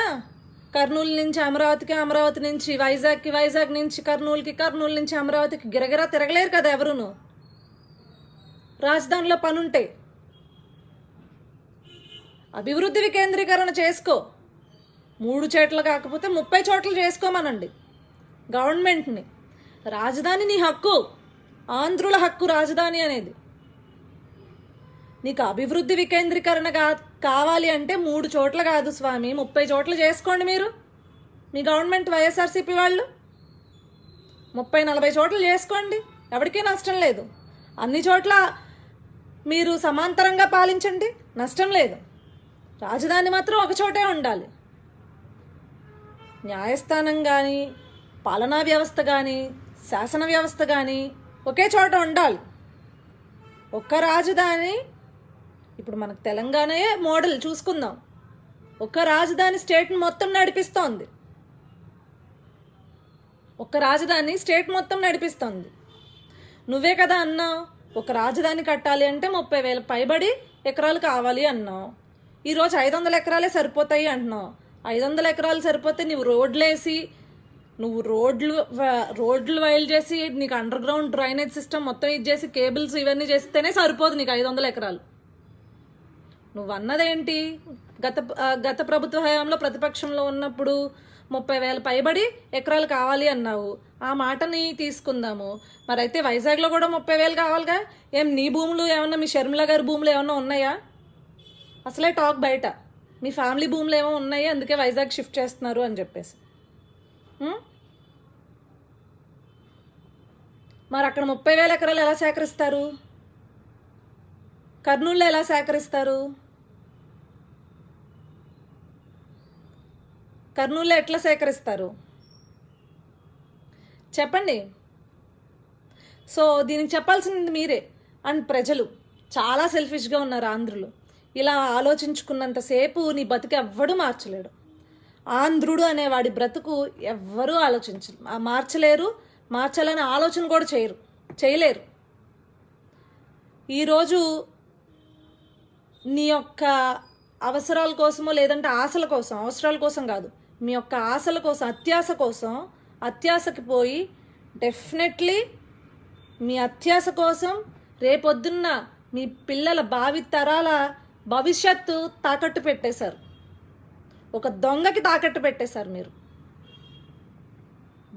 కర్నూలు నుంచి అమరావతికి, అమరావతి నుంచి వైజాగ్కి, వైజాగ్ నుంచి కర్నూలుకి, కర్నూలు నుంచి అమరావతికి గిరగిరా తిరగలేరు కదా ఎవరును. రాజధానిలో పనుంటే అభివృద్ధి వికేంద్రీకరణ చేసుకో. 3 చోట్ల కాకపోతే 30 చోట్ల చేసుకోమనండి గవర్నమెంట్ని. రాజధాని నీ హక్కు, ఆంధ్రుల హక్కు రాజధాని అనేది. నీకు అభివృద్ధి వికేంద్రీకరణ కావాలి అంటే 3 చోట్ల కాదు స్వామి, 30 చోట్ల చేసుకోండి మీరు. మీ గవర్నమెంట్ వైఎస్ఆర్సీపీ వాళ్ళు 30-40 చోట్ల చేసుకోండి, ఎవరికీ నష్టం లేదు. అన్ని చోట్ల మీరు సమాంతరంగా పాలించండి, నష్టం లేదు. రాజధాని మాత్రం ఒక చోటే ఉండాలి. న్యాయస్థానం కానీ, పాలనా వ్యవస్థ కానీ, శాసన వ్యవస్థ కానీ ఒకే చోట ఉండాలి. ఒక్క రాజధాని, ఇప్పుడు మనకు తెలంగాణయే మోడల్ చూసుకుందాం. ఒక్క రాజధాని స్టేట్ని మొత్తం నడిపిస్తోంది. నువ్వే కదా అన్నావు ఒక రాజధాని కట్టాలి అంటే 30,000 పైబడి ఎకరాలు కావాలి అన్నావు. ఈరోజు 500 ఎకరాలే సరిపోతాయి అంటున్నావు. 500 ఎకరాలు సరిపోతే నువ్వు రోడ్లు వైల్ చేసి నీకు అండర్ గ్రౌండ్ డ్రైనేజ్ సిస్టమ్ మొత్తం ఇచ్చేసి కేబుల్స్ ఇవన్నీ చేస్తేనే సరిపోదు నీకు 500 ఎకరాలు. నువ్వు అన్నదేంటి? గత ప్రభుత్వ హయాంలో ప్రతిపక్షంలో ఉన్నప్పుడు 30,000 పైబడి ఎకరాలు కావాలి అన్నావు. ఆ మాటని తీసుకుందాము. మరి అయితే వైజాగ్లో కూడా 30,000 కావాలిగా. నీ భూములు ఏమన్నా, మీ షర్మిల గారి భూములు ఏమన్నా ఉన్నాయా? అసలే టాక్ బయట మీ ఫ్యామిలీ భూములు ఏమో ఉన్నాయి, అందుకే వైజాగ్ షిఫ్ట్ చేస్తున్నారు అని చెప్పేసి. మరి అక్కడ 30,000 ఎకరాలు ఎలా సేకరిస్తారు? కర్నూలులో ఎలా సేకరిస్తారు? కర్నూలులో ఎట్లా సేకరిస్తారు చెప్పండి. సో దీనికి చెప్పాల్సింది మీరే. అండ్ ప్రజలు చాలా సెల్ఫిష్గా ఉన్నారు ఆంధ్రులు. ఇలా ఆలోచించుకున్నంతసేపు నీ బతుకు ఎవ్వడూ మార్చలేడు. ఆంధ్రుడు అనేవాడి బ్రతుకు ఎవ్వరూ మార్చలేరు, మార్చాలనే ఆలోచన కూడా చేయలేరు. ఈరోజు నీ యొక్క అవసరాల కోసమో లేదంటే అవసరాల కోసం కాదు, మీ యొక్క ఆశల కోసం అత్యాశకి పోయి డెఫినెట్లీ మీ అత్యాశ కోసం రేపొద్దున్న మీ పిల్లల భావితరాల భవిష్యత్తు తాకట్టు పెట్టేశారు. ఒక దొంగకి తాకట్టు పెట్టేశారు మీరు.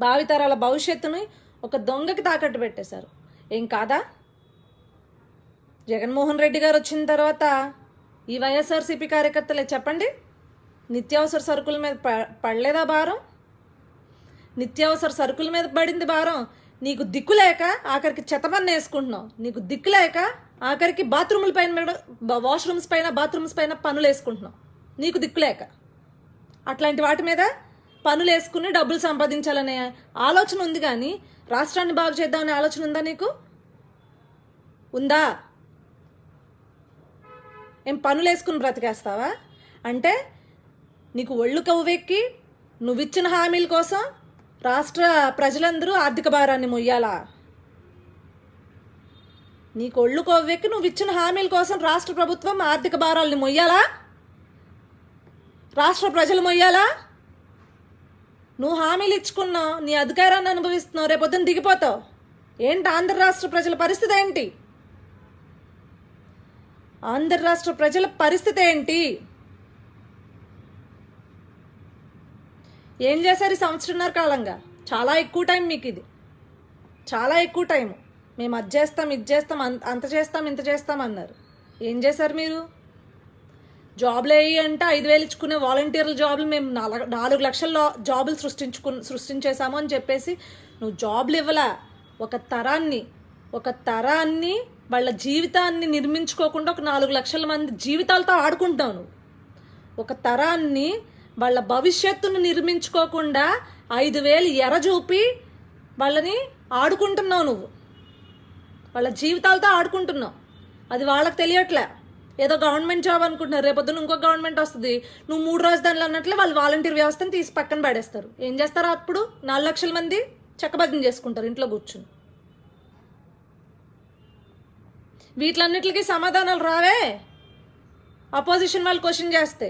భావితరాల భవిష్యత్తుని ఒక దొంగకి తాకట్టు పెట్టేశారు. ఏం కాదా? జగన్మోహన్ రెడ్డి గారు వచ్చిన తర్వాత ఈ వైఎస్ఆర్సీపీ కార్యకర్తలే చెప్పండి, నిత్యావసర సరుకుల మీద పడలేదా భారం? నిత్యావసర సరుకుల మీద పడింది భారం. నీకు దిక్కు లేక ఆఖరికి చెత్తపన్ను వేసుకుంటున్నావు. నీకు దిక్కు లేక ఆఖరికి బాత్రూముల పైన, వాష్రూమ్స్ పైన, బాత్రూమ్స్ పైన పనులు వేసుకుంటున్నావు. నీకు దిక్కు లేక అట్లాంటి వాటి మీద పనులు వేసుకుని డబ్బులు సంపాదించాలనే ఆలోచన ఉంది, కానీ రాష్ట్రాన్ని బాగు చేద్దామనే ఆలోచన ఉందా నీకు? ఉందా? ఏం పనులు వేసుకుని బ్రతికేస్తావా? అంటే నీకు ఒళ్ళు కవ్వెక్కి నువ్విచ్చిన హామీల కోసం రాష్ట్ర ప్రజలందరూ ఆర్థిక భారాన్ని మొయ్యాలా? నీకు ఒళ్ళు కొవ్వెక్కి నువ్విచ్చిన హామీల కోసం రాష్ట్ర ప్రభుత్వం ఆర్థిక భారాలని మొయ్యాలా? రాష్ట్ర ప్రజలు మొయ్యాలా? నువ్వు హామీలు ఇచ్చుకున్నావు, నీ అధికారాన్ని అనుభవిస్తున్నావు, రేపొద్దున దిగిపోతావు. ఏంటి ఆంధ్ర రాష్ట్ర ప్రజల పరిస్థితి ఏంటి? ఆంధ్ర రాష్ట్ర ప్రజల పరిస్థితి ఏంటి? ఏం చేశారు ఈ సంవత్సరంన్నర కాలంగా? చాలా ఎక్కువ టైం మీకు ఇది, చాలా ఎక్కువ టైం. మేము అది చేస్తాం, ఇది చేస్తాం, అంత చేస్తాం, ఇంత చేస్తాం అన్నారు. ఏం చేశారు మీరు? జాబ్లు వేయి అంటే 5,000 ఇచ్చుకునే వాలంటీర్ల జాబులు మేము 4 లక్షల జాబులు సృష్టించేశాము అని చెప్పేసి నువ్వు జాబులు ఇవ్వలా. ఒక తరాన్ని వాళ్ళ జీవితాన్ని నిర్మించుకోకుండా ఒక 4 లక్షల మంది జీవితాలతో ఆడుకుంటావు నువ్వు. ఒక తరాన్ని వాళ్ళ భవిష్యత్తును నిర్మించుకోకుండా 5,000 ఎరచూపి వాళ్ళని ఆడుకుంటున్నావు నువ్వు. వాళ్ళ జీవితాలతో ఆడుకుంటున్నావు. అది వాళ్ళకి తెలియట్లే. ఏదో గవర్నమెంట్ జాబ్ అనుకుంటున్నారు, రేపొద్దున ఇంకో గవర్నమెంట్ వస్తుంది, నువ్వు 3 రాజధానులు అన్నట్లే వాళ్ళు వాలంటీర్ వ్యవస్థను తీసి పక్కన పడేస్తారు. ఏం చేస్తారో అప్పుడు 4 లక్షల మంది చక్కబద్దం చేసుకుంటారు ఇంట్లో కూర్చుని. వీటిలన్నిటికీ సమాధానాలు రావే అపోజిషన్ వాళ్ళు క్వశ్చన్ చేస్తే.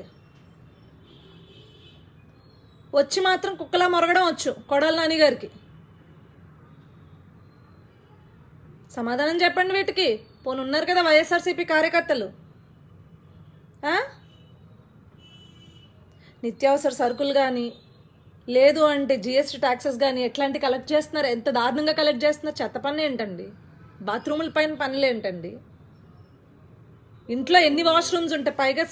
వచ్చి మాత్రం కుక్కలా మొరగడం వచ్చు కొడాలి నాని గారికి. సమాధానం చెప్పండి వీటికి. పోను ఉన్నారు కదా వైఎస్ఆర్సీపీ కార్యకర్తలు. నిత్యావసర సరుకులు కానీ లేదు అంటే జిఎస్టీ ట్యాక్సెస్ కానీ ఎట్లాంటి కలెక్ట్ చేస్తున్నారు? ఎంత దారుణంగా కలెక్ట్ చేస్తున్నారు? చెత్త పన్ను ఏంటండి? బాత్రూముల పైన పనులు ఏంటండి? ఇంట్లో ఎన్ని వాష్రూమ్స్ ఉంటాయి? పైగా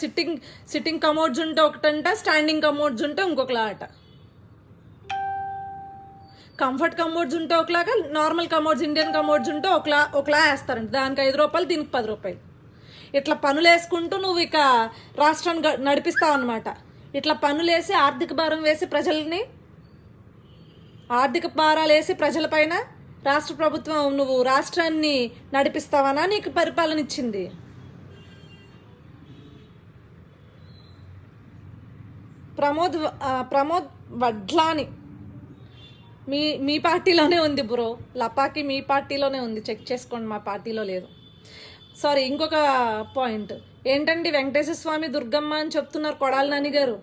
సిట్టింగ్ కమోడ్స్ ఉంటే ఒకటంట, స్టాండింగ్ కమోడ్స్ ఉంటే ఇంకొకలా అట. కంఫర్ట్ కమోడ్స్ ఉంటే ఒకలాగా, నార్మల్ కమోడ్స్, ఇండియన్ కమోడ్స్ ఉంటే ఒకలా వేస్తారంట. దానికి 5 రూపాయలు, దీనికి 10 రూపాయలు. ఇట్లా పనులు వేసుకుంటూ నువ్వు ఇక రాష్ట్రాన్ని నడిపిస్తావు అన్నమాట. ఇట్లా పనులు వేసి ఆర్థిక భారం వేసి ఆర్థిక భారాలు వేసి ప్రజలపైన రాష్ట్ర ప్రభుత్వం నువ్వు రాష్ట్రాన్ని నడిపిస్తావనా నీకు పరిపాలన ఇచ్చింది? ప్రమోద్ వడ్లాని మీ పార్టీలోనే ఉంది బ్రో. లపాకి మీ పార్టీలోనే ఉంది, చెక్ చేసుకోండి, మా పార్టీలో లేదు. సారీ, ఇంకొక పాయింట్ ఏంటండి, వెంకటేశ్వర స్వామి దుర్గమ్మ అని చెప్తున్నారు కొడాలి నాని గారు.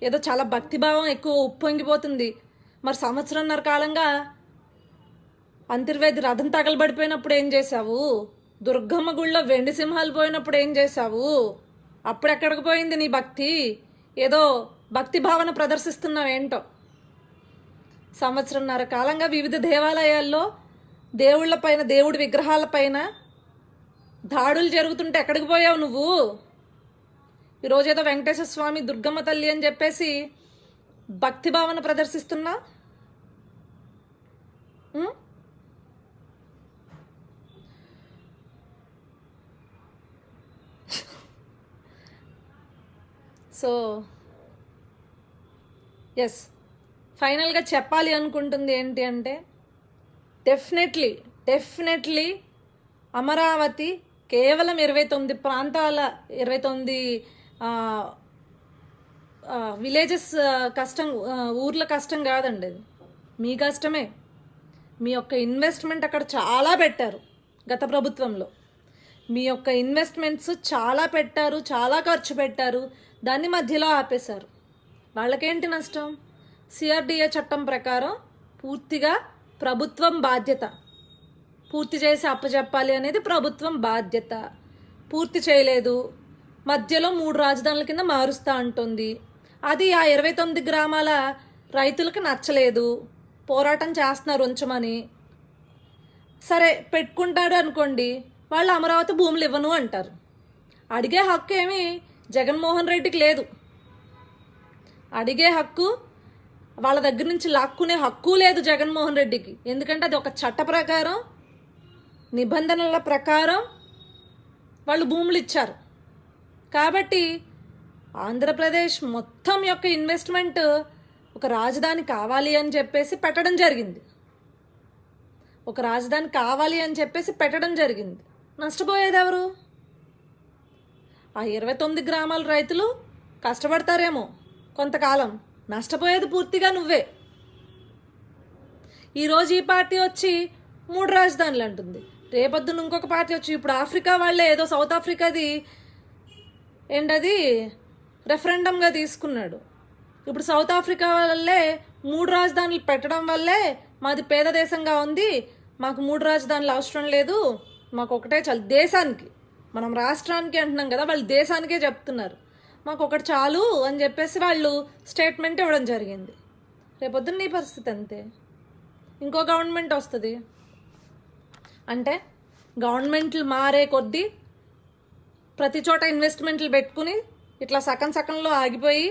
ఏదో చాలా భక్తిభావం ఎక్కువ ఉప్పొంగిపోతుంది. మరి సంవత్సరంన్నర కాలంగా అంతర్వేది రథం తగలబడిపోయినప్పుడు ఏం చేశావు? దుర్గమ్మ గుళ్ళో వెండి సింహాలు పోయినప్పుడు ఏం చేశావు? అప్పుడెక్కడికి పోయింది నీ భక్తి? ఏదో భక్తి భావన ప్రదర్శిస్తున్నావేంటో. సంవత్సరంన్నర కాలంగా వివిధ దేవాలయాల్లో దేవుళ్ళపైన, దేవుడి విగ్రహాలపైన దాడులు జరుగుతుంటే ఎక్కడికి పోయావు నువ్వు? ఈరోజు ఏదో వెంకటేశ్వర స్వామి దుర్గమ్మ తల్లి అని చెప్పేసి భక్తి భావన ప్రదర్శిస్తున్నా. సో ఎస్, ఫైనల్గా చెప్పాలి అనుకుంటుంది ఏంటి అంటే డెఫినెట్లీ అమరావతి కేవలం 29 ప్రాంతాల 29 విలేజెస్ కష్టం, ఊర్ల కష్టం కాదండి, అది మీ కష్టమే. మీ యొక్క ఇన్వెస్ట్మెంట్ అక్కడ చాలా పెట్టారు గత ప్రభుత్వంలో. మీ యొక్క ఇన్వెస్ట్మెంట్స్ చాలా పెట్టారు, చాలా ఖర్చు పెట్టారు, దాన్ని మధ్యలో ఆపేశారు. వాళ్ళకేంటి నష్టం? సిఆర్డిఏ చట్టం ప్రకారం పూర్తిగా ప్రభుత్వం బాధ్యత, పూర్తి చేసి అప్పచెప్పాలి అనేది ప్రభుత్వం బాధ్యత. పూర్తి చేయలేదు, మధ్యలో 3 రాజధానుల కింద మారుస్తూ ఉంటుంది. అది ఆ 29 గ్రామాల రైతులకు నచ్చలేదు, పోరాటం చేస్తున్నారు ఉంచమని. సరే పెట్టుకుంటాడు అనుకోండి, వాళ్ళు అమరావతి భూములు ఇవ్వను అంటారు. అడిగే హక్కు ఏమి జగన్మోహన్ రెడ్డికి లేదు. అడిగే హక్కు, వాళ్ళ దగ్గర నుంచి లాక్కునే హక్కు లేదు జగన్మోహన్ రెడ్డికి. ఎందుకంటే అది ఒక చట్ట ప్రకారం, నిబంధనల ప్రకారం వాళ్ళు భూములు ఇచ్చారు. కాబట్టి ఆంధ్రప్రదేశ్ మొత్తం యొక్క ఇన్వెస్ట్మెంట్ ఒక రాజధాని కావాలి అని చెప్పేసి పెట్టడం జరిగింది. ఒక రాజధాని కావాలి అని చెప్పేసి పెట్టడం జరిగింది. నష్టపోయేది ఎవరు? ఆ 29 గ్రామాల రైతులు కష్టపడతారేమో కొంతకాలం, నష్టపోయేది పూర్తిగా నువ్వే. ఈరోజు ఈ పార్టీ వచ్చి 3 రాజధానులు అంటుంది, రేపొద్దున ఇంకొక పార్టీ వచ్చి, ఇప్పుడు ఆఫ్రికా వాళ్ళే ఏదో సౌత్ ఆఫ్రికాది ఏంటది రెఫరెండంగా తీసుకున్నాడు. ఇప్పుడు సౌత్ ఆఫ్రికా వాళ్ళే 3 రాజధానులు పెట్టడం వల్లే మాది పేద దేశంగా ఉంది, మాకు 3 రాజధానులు అవసరం లేదు, మాకు ఒకటే చాలు. దేశానికి, మనం రాష్ట్రానికి అంటున్నాం కదా, వాళ్ళు దేశానికే చెప్తున్నారు మాకు ఒకటి చాలు అని చెప్పేసి వాళ్ళు స్టేట్మెంట్ ఇవ్వడం జరిగింది. రేపొద్దున నీ పరిస్థితి అంతే. ఇంకో గవర్నమెంట్ వస్తుంది అంటే గవర్నమెంట్లు మారే కొద్దీ ప్రతి చోట ఇన్వెస్ట్మెంట్లు పెట్టుకుని ఇట్లా సగంలో ఆగిపోయి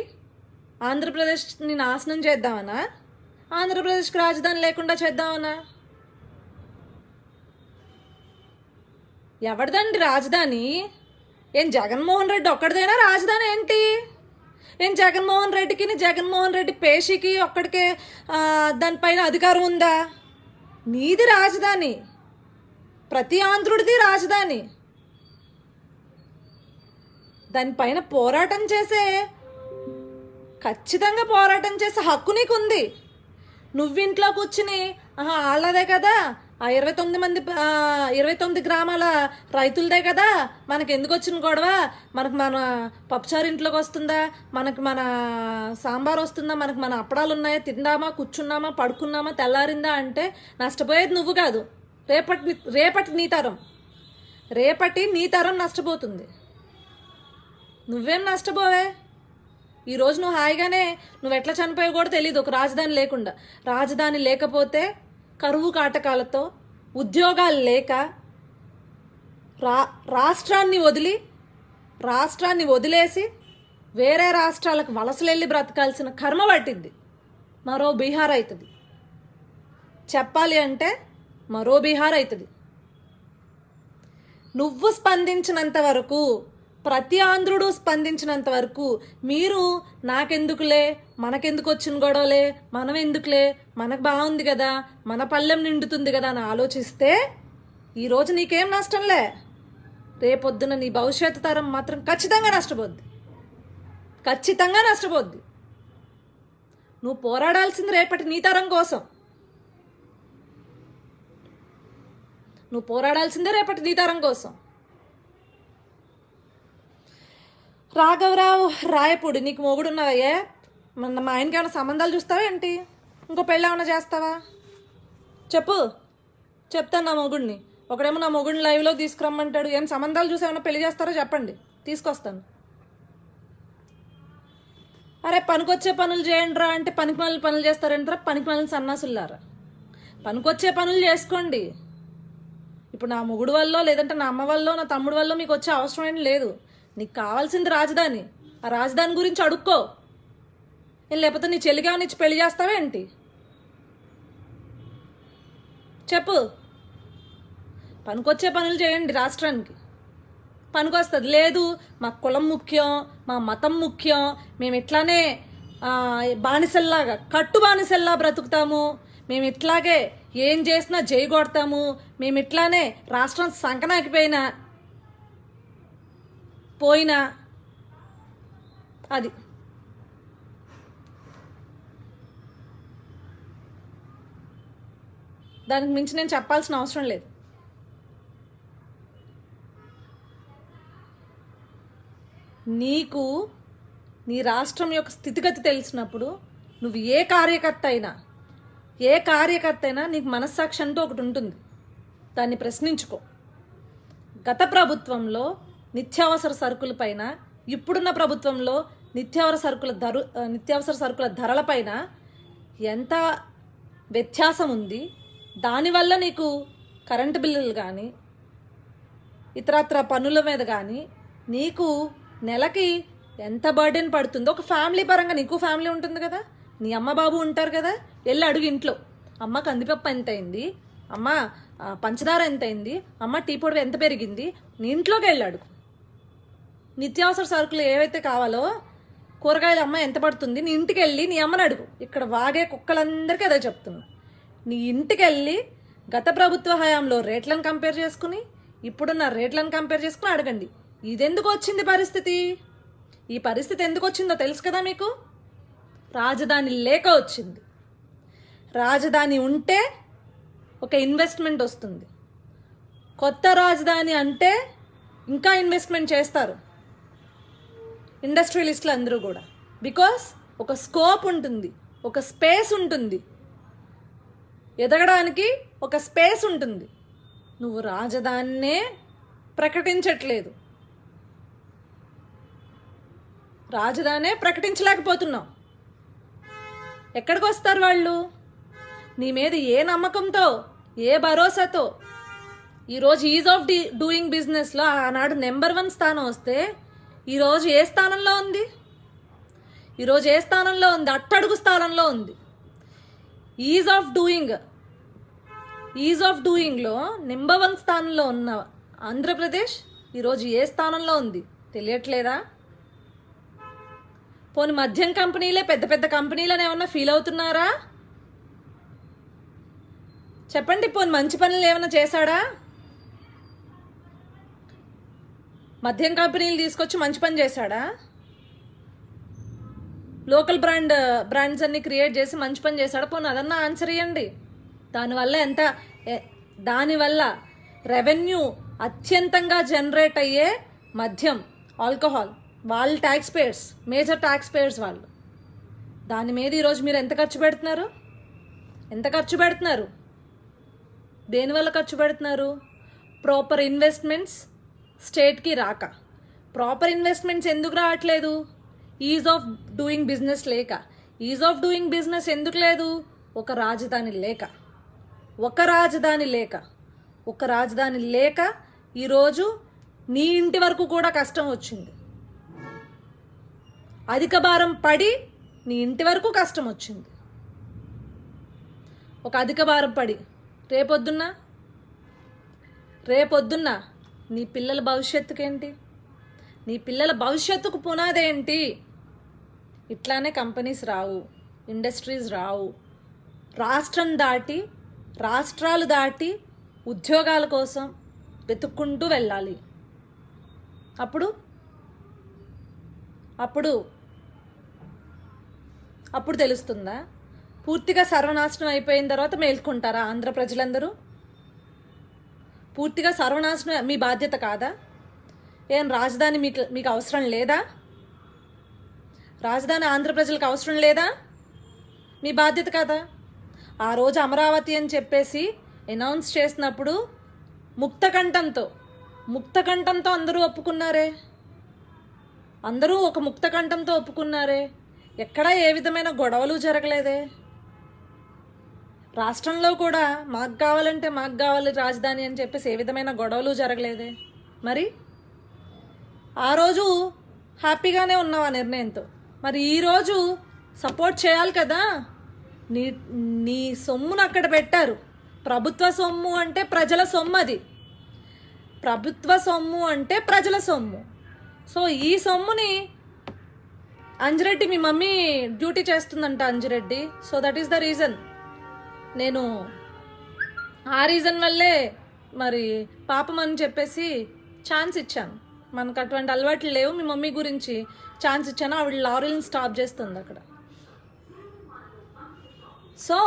ఆంధ్రప్రదేశ్ని నాశనం చేద్దామనా? ఆంధ్రప్రదేశ్కి రాజధాని లేకుండా చేద్దామనా? ఎవరిదండి రాజధాని? ఏం జగన్మోహన్ రెడ్డి ఒక్కడిదైనా రాజధాని ఏంటి? ఏం జగన్మోహన్ రెడ్డికి, జగన్మోహన్ రెడ్డి పేషికి ఒక్కడికే దానిపైన అధికారం ఉందా? నీది రాజధాని, ప్రతి ఆంధ్రుడిది రాజధాని. దానిపైన పోరాటం చేసే, ఖచ్చితంగా పోరాటం చేసే హక్కు నీకుంది. నువ్వింట్లో కూర్చుని వాళ్ళదే కదా, ఆ 29 గ్రామాల రైతులదే కదా, మనకు ఎందుకు వచ్చిన గొడవ, మనకు మన పప్పుచారు ఇంట్లోకి వస్తుందా, మనకు మన సాంబార్ వస్తుందా, మనకు మన అప్పడాలు ఉన్నాయా, తిందామా, కూర్చున్నామా, పడుకున్నామా, తెల్లారిందా అంటే నష్టపోయేది నువ్వు కాదు, రేపటి నీ తరం నష్టపోతుంది. నువ్వేం నష్టపోవే? ఈరోజు నువ్వు హాయిగానే, నువ్వు ఎట్లా చనిపోయావు కూడా తెలియదు ఒక రాజధాని లేకుండా. రాజధాని లేకపోతే కరువు కాటకాలతో, ఉద్యోగాలు లేక, రాష్ట్రాన్ని వదిలేసి వేరే రాష్ట్రాలకు వలసలెళ్ళి బ్రతకాల్సిన కర్మ పట్టింది. మరో బీహార్ అవుతుంది, చెప్పాలి అంటే మరో బీహార్ అవుతుంది. నువ్వు స్పందించినంత వరకు, ప్రతి ఆంధ్రుడు స్పందించినంత వరకు మీరు నాకెందుకులే, మనకెందుకు వచ్చిన గొడవలే, మనం ఎందుకులే, మనకు బాగుంది కదా, మన పల్లెం నిండుతుంది కదా అని ఆలోచిస్తే ఈరోజు నీకేం నష్టంలే. రేపొద్దున నీ భవిష్యత్తు తరం మాత్రం ఖచ్చితంగా నష్టపోద్ది. నువ్వు పోరాడాల్సింది రేపటి నీ తరం కోసం. రాఘవరావు రాయపూడి, నీకు మొగుడున్నావయ్యే, మా ఆయనకి ఏమైనా సంబంధాలు చూస్తావా ఏంటి? ఇంకో పెళ్ళి ఏమైనా చేస్తావా? చెప్తాను నా మొగుడిని. ఒకడేమో నా మొగుడిని లైవ్లో తీసుకురమ్మంటాడు. ఏం సంబంధాలు చూసి ఏమైనా పెళ్లి చేస్తారో చెప్పండి, తీసుకొస్తాను. అరే పనికొచ్చే పనులు చేయండి రా అంటే పనికి పనులు చేస్తారంటారా? పనికి పనులు సన్నాసులారా, పనికొచ్చే పనులు చేసుకోండి. ఇప్పుడు నా మొగుడు వల్ల, లేదంటే నా అమ్మ వల్ల, నా తమ్ముడు వల్ల మీకు వచ్చే అవసరం ఏం లేదు. నీకు కావాల్సింది రాజధాని. ఆ రాజధాని గురించి అడుక్కో. లేకపోతే నీ చెల్లిగా ఇచ్చి పెళ్లి చేస్తావా ఏంటి? చెప్పు. పనికొచ్చే పనులు చేయండి, రాష్ట్రానికి పనికొస్తుంది. లేదు మా కులం ముఖ్యం, మా మతం ముఖ్యం, మేము ఇట్లానే బానిసల్లాగా కట్టు బానిసల్లా బ్రతుకుతాము, మేము ఇట్లాగే ఏం చేసినా జై కొడతాము, మేము ఇట్లానే రాష్ట్రం సంకనాకిపోయినా అది దానికి మించి నేను చెప్పాల్సిన అవసరం లేదు. నీకు నీ రాష్ట్రం యొక్క స్థితిగతి తెలిసినప్పుడు నువ్వు ఏ కార్యకర్త అయినా నీకు మనస్సాక్షి అంటూ ఒకటి ఉంటుంది, దాన్ని ప్రశ్నించుకో. గత ప్రభుత్వంలో నిత్యావసర సరుకుల పైన, ఇప్పుడున్న ప్రభుత్వంలో నిత్యావసర సరుకుల ధరలపైన ఎంత వ్యత్యాసం ఉంది. దానివల్ల నీకు కరెంటు బిల్లులు కానీ ఇతరత్ర పన్నుల మీద కానీ నీకు నెలకి ఎంత బర్డెన్ పడుతుందో ఒక ఫ్యామిలీ పరంగా, నీకు ఫ్యామిలీ ఉంటుంది కదా, నీ అమ్మ బాబు ఉంటారు కదా, వెళ్ళి అడుగు ఇంట్లో. అమ్మ కందిపప్పు ఎంత అయింది, అమ్మ పంచదార ఎంత అయింది, అమ్మ టీ పొడి ఎంత పెరిగింది, నీ ఇంట్లోకి వెళ్ళి అడుగు. నిత్యావసర సరుకులు ఏవైతే కావాలో, కూరగాయలు అమ్మ ఎంత పడుతుంది, నీ ఇంటికి వెళ్ళి నీ అమ్మని అడుగు. ఇక్కడ వాగే కుక్కలందరికీ అదే చెప్తున్నా. నీ ఇంటికి వెళ్ళి గత ప్రభుత్వ హయాంలో రేట్లను కంపేర్ చేసుకుని ఇప్పుడున్న రేట్లను కంపేర్ చేసుకుని అడగండి. ఇదెందుకు వచ్చింది పరిస్థితి? ఈ పరిస్థితి ఎందుకు వచ్చిందో తెలుసు కదా మీకు? రాజధాని లేక వచ్చింది. రాజధాని ఉంటే ఒక ఇన్వెస్ట్మెంట్ వస్తుంది. కొత్త రాజధాని అంటే ఇంకా ఇన్వెస్ట్మెంట్ చేస్తారు ఇండస్ట్రియలిస్టులు అందరూ కూడా. బికాస్ ఒక స్కోప్ ఉంటుంది, ఒక స్పేస్ ఉంటుంది, ఎదగడానికి ఒక స్పేస్ ఉంటుంది. నువ్వు రాజధానినే ప్రకటించట్లేదు, రాజధానే ప్రకటించలేకపోతున్నావు. ఎక్కడికి వస్తారు వాళ్ళు? నీ మీద ఏ నమ్మకంతో, ఏ భరోసాతో? ఈరోజు ఈజ్ ఆఫ్ డూయింగ్ బిజినెస్లో ఆనాడు నెంబర్ 1 స్థానం వస్తే ఈరోజు ఏ స్థానంలో ఉంది? అట్టడుగు స్థానంలో ఉంది. ఈజ్ ఆఫ్ డూయింగ్లో నెంబర్ 1 స్థానంలో ఉన్న ఆంధ్రప్రదేశ్ ఈరోజు ఏ స్థానంలో ఉంది తెలియట్లేదా? పోనీ మద్యం కంపెనీలే పెద్ద పెద్ద కంపెనీలని ఏమన్నా ఫీల్ అవుతున్నారా? చెప్పండి. పోనీ మంచి పనులు ఏమైనా చేశాడా? మద్యం కంపెనీలు తీసుకొచ్చి మంచి పని చేశాడా? లోకల్ బ్రాండ్స్ అన్ని క్రియేట్ చేసి మంచి పని చేశాడా? పోనీ అదన్నా ఆన్సర్ ఇవ్వండి. దానివల్ల రెవెన్యూ అత్యంతంగా జనరేట్ అయ్యే మద్యం, ఆల్కహాల్, వాళ్ళ tax payers, major tax payers వాళ్ళు. దాని మీద ఈరోజు మీరు ఎంత ఖర్చు పెడుతున్నారు? దేనివల్ల ఖర్చు పెడుతున్నారు? ప్రాపర్ ఇన్వెస్ట్మెంట్స్ స్టేట్కి రాక. ప్రాపర్ ఇన్వెస్ట్మెంట్స్ ఎందుకు రావట్లేదు? ఈజ్ ఆఫ్ డూయింగ్ బిజినెస్ లేక. ఈజ్ ఆఫ్ డూయింగ్ బిజినెస్ ఎందుకు లేదు? ఒక రాజధాని లేక ఈరోజు నీ ఇంటి వరకు కూడా కష్టం వచ్చింది. అధిక భారం పడి నీ ఇంటి వరకు కష్టం వచ్చింది. ఒక అధిక భారం పడి రేపొద్దున్న నీ పిల్లల భవిష్యత్తుకేంటి? నీ పిల్లల భవిష్యత్తుకు పునాదేంటి? ఇట్లానే కంపెనీస్ రావు, ఇండస్ట్రీస్ రావు. రాష్ట్రాలు దాటి ఉద్యోగాల కోసం వెతుక్కుంటూ వెళ్ళాలి. అప్పుడు తెలుస్తుందా? పూర్తిగా సర్వనాశనం అయిపోయిన తర్వాత మేల్కొంటారా ఆంధ్ర ప్రజలందరూ? పూర్తిగా సర్వనాశనం మీ బాధ్యత కాదా? ఏం రాజధాని మీకు అవసరం లేదా? రాజధాని ఆంధ్ర ప్రజలకు అవసరం లేదా? మీ బాధ్యత కాదా? ఆ రోజు అమరావతి అని చెప్పేసి అనౌన్స్ చేసినప్పుడు ముక్తకంఠంతో అందరూ ఒప్పుకున్నారే. అందరూ ఒక ముక్తకంఠంతో ఒప్పుకున్నారే. ఎక్కడా ఏ విధమైన గొడవలు జరగలేదే. రాష్ట్రంలో కూడా మాకు కావాలి రాజధాని అని చెప్పేసి ఏ విధమైన గొడవలు జరగలేదే. మరి ఆ రోజు హ్యాపీగానే ఉన్నావు ఆ నిర్ణయంతో. మరి ఈరోజు సపోర్ట్ చేయాలి కదా. నీ నీ సొమ్మును అక్కడ పెట్టారు. ప్రభుత్వ సొమ్ము అంటే ప్రజల సొమ్ము, అది ప్రభుత్వ సొమ్ము అంటే ప్రజల సొమ్ము. సో ఈ సొమ్ముని అంజిరెడ్డి, మీ మమ్మీ డ్యూటీ చేస్తుందంట Anji Reddy. So that is the reason. నేను ఆ రీజన్ వల్లే మరి పాపం అని చెప్పేసి ఛాన్స్ ఇచ్చాను. మనకు అటువంటి అలవాట్లు లేవు. మీ మమ్మీ గురించి ఛాన్స్ ఇచ్చాను. ఆవిడ లారీలను స్టాప్ చేస్తుంది అక్కడ. సో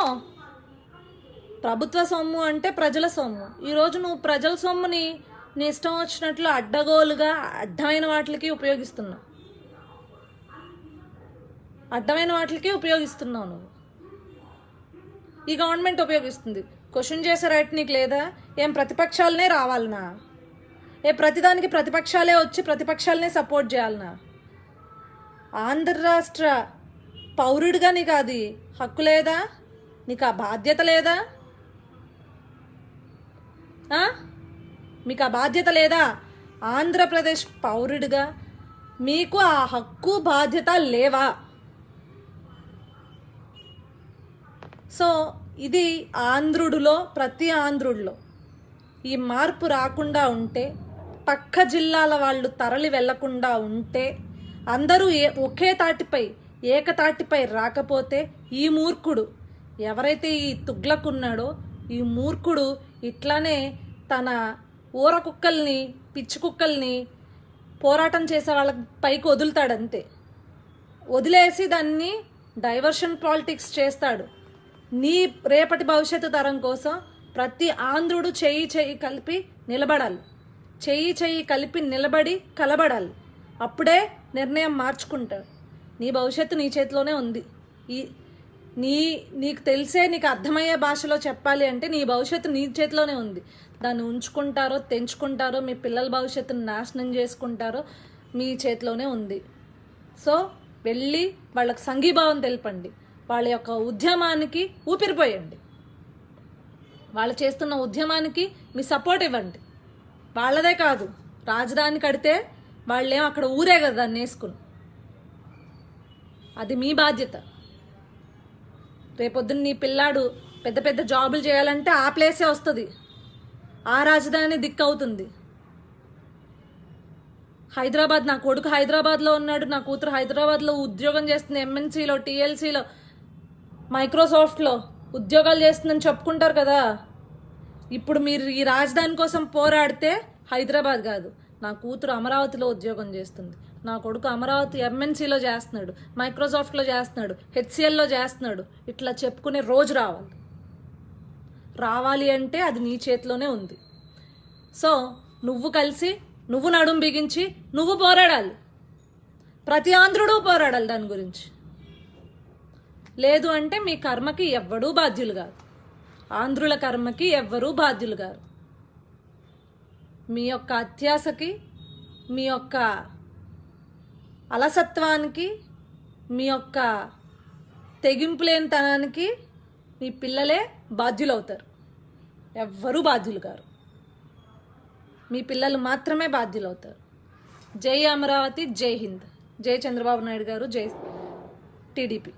ప్రభుత్వ సొమ్ము అంటే ప్రజల సొమ్ము. ఈరోజు నువ్వు ప్రజల సొమ్ముని నీ ఇష్టం వచ్చినట్లు అడ్డగోలుగా అడ్డమైన వాటికి ఉపయోగిస్తున్నావు. నువ్వు. ఈ గవర్నమెంట్ ఉపయోగిస్తుంది. క్వశ్చన్ చేసే రైట్ నీకు లేదా? ఏం ప్రతిపక్షాలనే రావాలనా? ప్రతిదానికి ప్రతిపక్షాలే వచ్చి ప్రతిపక్షాలనే సపోర్ట్ చేయాలనా? ఆంధ్ర రాష్ట్ర పౌరుడిగా నీకు అది హక్కు లేదా? నీకు ఆ బాధ్యత లేదా? మీకు ఆ బాధ్యత లేదా? ఆంధ్రప్రదేశ్ పౌరుడిగా మీకు ఆ హక్కు బాధ్యత లేవా? సో ఇది ఆంధ్రుడిలో, ప్రతి ఆంధ్రుడిలో ఈ మార్పు రాకుండా ఉంటే, పక్క జిల్లాల వాళ్ళు తరలి వెళ్లకుండా ఉంటే, అందరూ ఒకే తాటిపై ఏకతాటిపై రాకపోతే, ఈ మూర్ఖుడు ఎవరైతే ఈ తుగ్లక్ ఉన్నాడో, ఈ మూర్ఖుడు ఇట్లానే తన ఊర కుక్కల్ని, పిచ్చి కుక్కల్ని పోరాటం చేసే వాళ్ళ పైకి వదులుతాడంతే. వదిలేసి దాన్ని డైవర్షన్ పాలిటిక్స్ చేస్తాడు. నీ రేపటి భవిష్యత్తు తరం కోసం ప్రతి ఆంధ్రుడు చెయ్యి కలిపి నిలబడాలి. చెయ్యి కలిపి నిలబడి కలబడాలి. అప్పుడే నిర్ణయం మార్చుకుంటాడు. నీ భవిష్యత్తు నీ చేతిలోనే ఉంది. నీకు తెలిసే, నీకు అర్థమయ్యే భాషలో చెప్పాలి అంటే నీ భవిష్యత్తు నీ చేతిలోనే ఉంది. దాన్ని ఉంచుకుంటారో తెంచుకుంటారో, మీ పిల్లల భవిష్యత్తును నాశనం చేసుకుంటారో మీ చేతిలోనే ఉంది. సో వెళ్ళి వాళ్ళకి సంఘీభావం తెలపండి. వాళ్ళ యొక్క ఉద్యమానికి ఊపిరిపోయండి. వాళ్ళు చేస్తున్న ఉద్యమానికి మీ సపోర్ట్ ఇవ్వండి. వాళ్ళదే కాదు, రాజధాని కడితే వాళ్ళేం అక్కడ ఊరే కదా దాన్ని వేసుకుని. అది మీ బాధ్యత. రేపొద్దున నీ పిల్లాడు పెద్ద పెద్ద జాబులు చేయాలంటే ఆ ప్లేసే వస్తుంది. ఆ రాజధాని దిక్కు అవుతుంది. హైదరాబాద్, నా కొడుకు హైదరాబాద్లో ఉన్నాడు, నా కూతురు హైదరాబాద్లో ఉద్యోగం చేస్తుంది, ఎంఎన్సీలో, టీఎల్సీలో, మైక్రోసాఫ్ట్లో ఉద్యోగాలు చేస్తుందని చెప్పుకుంటారు కదా. ఇప్పుడు మీరు ఈ రాజధాని కోసం పోరాడితే హైదరాబాద్ కాదు, నా కూతురు అమరావతిలో ఉద్యోగం చేస్తుంది, నా కొడుకు అమరావతి ఎంఎన్సీలో చేస్తున్నాడు, మైక్రోసాఫ్ట్లో చేస్తున్నాడు, హెచ్సిఎల్లో చేస్తున్నాడు, ఇట్లా చెప్పుకునే రోజు రావాలి అంటే అది నీ చేతిలోనే ఉంది. సో నువ్వు నడుం బిగించి నువ్వు పోరాడాలి. ప్రతి ఆంధ్రుడు పోరాడాలి దాని గురించి. లేదు అంటే మీ కర్మకి ఎవ్వడూ బాధ్యులు కాదు. ఆంధ్రుల కర్మకి ఎవ్వరూ బాధ్యులు కాదు. మీ యొక్క అత్యాశకి, మీ యొక్క అలసత్వానికి, మీ యొక్క తెగింపులేనితనానికి మీ పిల్లలే బాధ్యులవుతారు. ఎవ్వరూ బాధ్యులు కారు. మీ పిల్లలు మాత్రమే బాధ్యులవుతారు. జై అమరావతి, జై హింద్, జై చంద్రబాబు నాయుడు గారు, జై టీడీపీ.